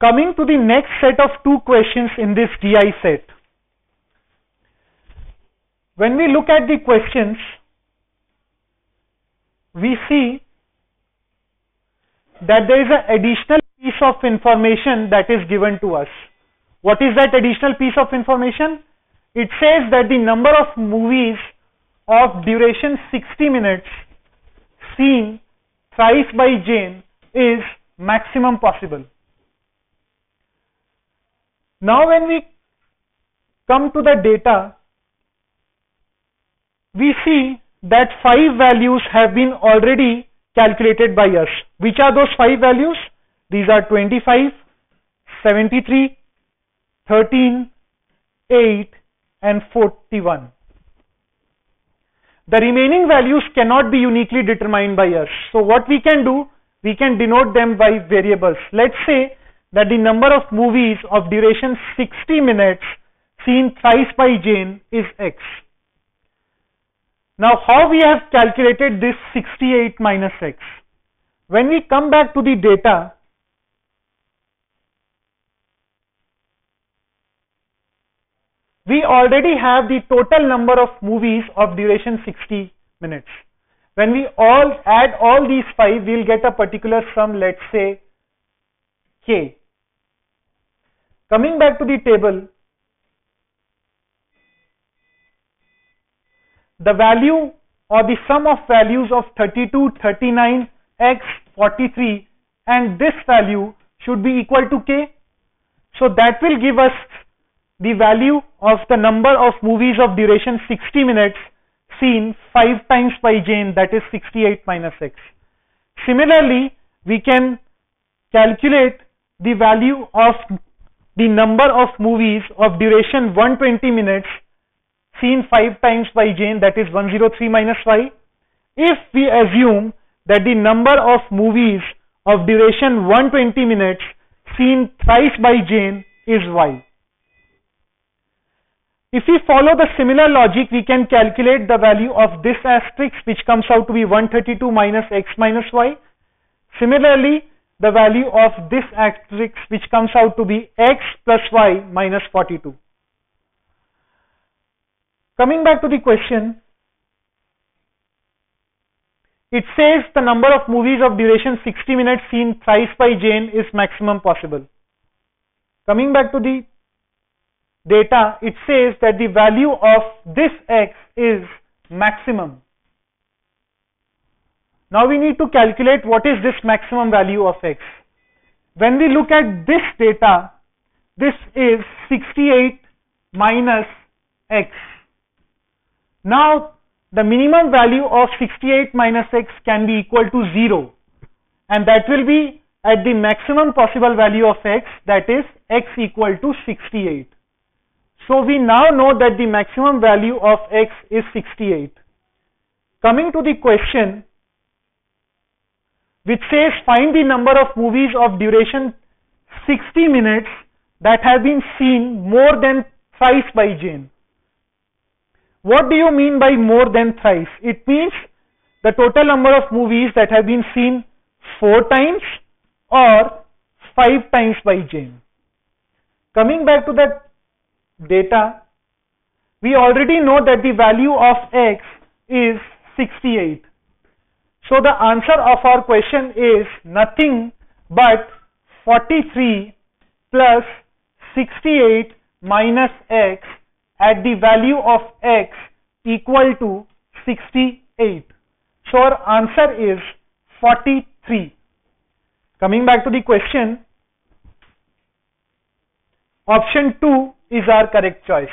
Coming to the next set of two questions in this GI set. When we look at the questions, we see that there is an additional piece of information that is given to us. What is that additional piece of information? It says that the number of movies of duration 60 minutes seen thrice by Jane is maximum possible. Now when we come to the data, we see that 5 values have been already calculated by us. Which are those 5 values? These are 25, 73, 13, 8 and 41. The remaining values cannot be uniquely determined by us. So what we can do, we can denote them by variables. Let's say that the number of movies of duration 60 minutes seen thrice by Jane is X. Now how we have calculated this 68 minus X? When we come back to the data, we already have the total number of movies of duration 60 minutes. When we add all these 5, we'll get a particular sum, let's say K. Coming back to the table, the value or the sum of values of 32, 39, X, 43 and this value should be equal to K. So that will give us the value of the number of movies of duration 60 minutes seen 5 times by Jane, that is 68 minus X. Similarly, we can calculate the value of the number of movies of duration 120 minutes seen 5 times by Jane, that is 103 minus Y. If we assume that the number of movies of duration 120 minutes seen thrice by Jane is Y. If we follow the similar logic, we can calculate the value of this asterisk, which comes out to be 132 minus X minus Y. Similarly, the value of this asterisk, which comes out to be X plus Y minus 42. Coming back to the question, it says the number of movies of duration 60 minutes seen thrice by Jane is maximum possible. Coming back to the data, it says that the value of this X is maximum. Now we need to calculate what is this maximum value of X. When we look at this data, this is 68 minus X. Now the minimum value of 68 minus X can be equal to 0, and that will be at the maximum possible value of X, that is X equal to 68. So we now know that the maximum value of X is 68. Coming to the question, which says find the number of movies of duration 60 minutes that have been seen more than thrice by Jane. What do you mean by more than thrice? It means the total number of movies that have been seen 4 times or 5 times by Jane. Coming back to the data, we already know that the value of X is 68. So the answer of our question is nothing but 43 plus 68 minus X at the value of X equal to 68. So our answer is 43. Coming back to the question, option 2 is our correct choice.